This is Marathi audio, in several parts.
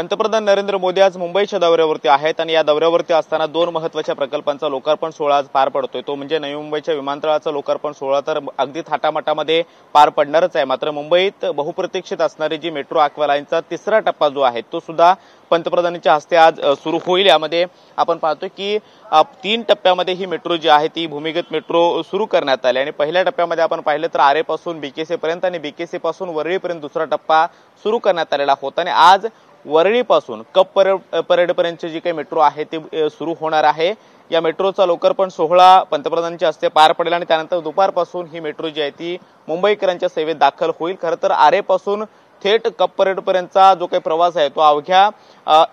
पंतप्रधान नरेंद्र मोदी आज मुंबईच्या दौऱ्यावरती आहेत आणि या दौऱ्यावरती असताना दोन महत्त्वाच्या प्रकल्पांचा लोकार्पण सोहळा आज पार पडतोय। तो म्हणजे नवी मुंबईच्या विमानतळाचा लोकार्पण सोहळा तर अगदी थाटामाटामध्ये पार पडणारच आहे। मात्र मुंबईत बहुप्रतीक्षित असणारी जी मेट्रो ॲक्वालाईनचा तिसरा टप्पा जो आहे तो सुद्धा पंतप्रधानांच्या हस्ते आज सुरू होईल। यामध्ये आपण पाहतोय की 3 टप्प्यामध्ये ही मेट्रो जी आहे ती भूमिगत मेट्रो सुरू करण्यात आली आणि पहिल्या टप्प्यामध्ये आपण पाहिलं तर आरे पासून बीकेसी पर्यंत आणि बीकेसी पासून वरळी पर्यंत दुसरा टप्पा सुरू करण्यात आलेला होता आणि आज वरळी पासून कप परेड पर्यंतची जी काही मेट्रो आहे ती सुरू होणार आहे। या मेट्रोचा लोकार्पण सोहळा पंतप्रधानांच्या हस्ते पार पडेल आणि त्यानंतर दुपारपासून ही मेट्रो जी आहे ती मुंबईकरांच्या सेवेत दाखल होईल। खरं तर आरेपासून थेट कप परेड पर्यंतचा जो काही प्रवास आहे तो अवघ्या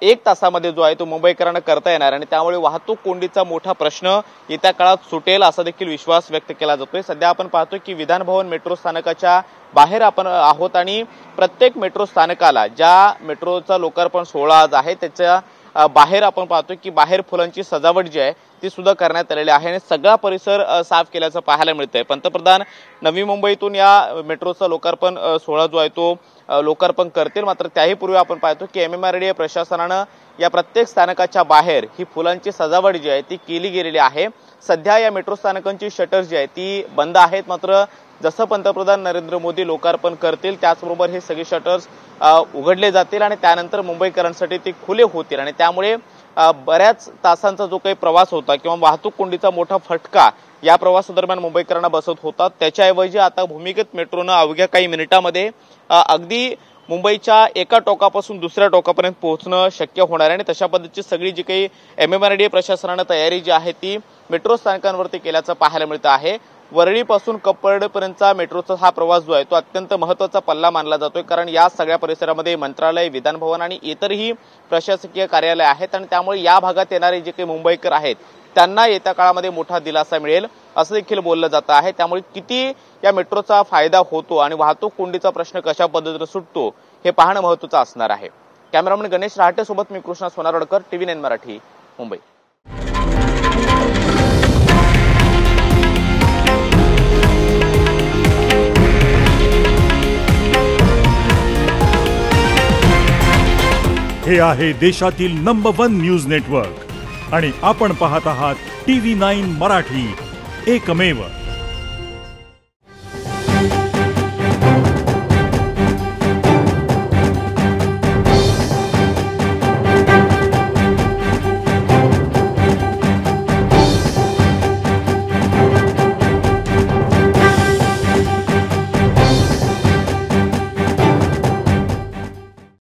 1 तासामध्ये जो आहे तो मुंबईकरांना करता येणार आणि त्यामुळे वाहतूक कोंडीचा मोठा प्रश्न येत्या काळात सुटेल असा देखील विश्वास व्यक्त केला जातोय। सध्या आपण पाहतोय की विधान भवन मेट्रो स्थानकाच्या बाहेर आपण आहोत आणि प्रत्येक मेट्रो स्थानकाला ज्या मेट्रोचा लोकार्पण सोहळा आज आहे त्याच्या बाहेर आपण पाहतोय की बाहेर फुलांची सजावट जी आहे ती सुद्धा करण्यात आलेली आहे आणि सगळा परिसर साफ केल्याचं पाहायला मिळतंय। पंतप्रधान नवी मुंबईतून या मेट्रोचा लोकार्पण सोहळा जो आहे तो लोकार्पण करतील। मात्र त्याही पूर्वी आपण पाहतो की MMRDA प्रशासनानं या प्रत्येक स्थानकाच्या बाहेर ही फुलांची सजावट जी आहे ती केली गेलेली आहे। सध्या या मेट्रो स्थानकांची शटर जी आहे ती बंद आहेत, मात्र जसं पंतप्रधान नरेंद्र मोदी लोकार्पण करतील त्याचबरोबर हे सगळे शटर्स उघडले जातील आणि त्यानंतर मुंबईकरांसाठी ते खुले होतील आणि त्यामुळे बऱ्याच तासांचा जो काही प्रवास होता किंवा वाहतूक कोंडीचा मोठा फटका या प्रवासादरम्यान मुंबईकरांना बसत होता त्याच्याऐवजी आता भूमिगत मेट्रोनं अवघ्या काही मिनिटांमध्ये अगदी मुंबईच्या एका टोकापासून दुसऱ्या टोकापर्यंत पोहोचणं शक्य होणार आहे आणि तशा पद्धतीची सगळी जी काही MMRDA प्रशासनानं तयारी जी आहे ती मेट्रो स्थानकांवरती केल्याचं पाहायला मिळतं आहे। वरळीपासून कप परेडपर्यंतचा मेट्रोचा हा प्रवास जो आहे तो अत्यंत महत्त्वाचा पल्ला मानला जातोय, कारण या सगळ्या परिसरामध्ये मंत्रालय, विधान भवन आणि इतरही प्रशासकीय कार्यालय आहेत आणि त्यामुळे या भागात येणारे जे काही मुंबईकर आहेत त्यांना येत्या काळामध्ये मोठा दिलासा मिळेल असं देखील बोललं जातं आहे। त्यामुळे किती या मेट्रोचा फायदा होतो आणि वाहतूक कोंडीचा प्रश्न कशा पद्धतीने सुटतो हे पाहणं महत्त्वाचं असणार आहे। कॅमेरामन गणेश रहाटे सोबत मी कृष्णा सोनारवडकर, TV9 मराठी, मुंबई। हे आहे देशातील नंबर 1 न्यूज नेटवर्क आणि आपण पाहत आहात TV9 मराठी, एकमेव।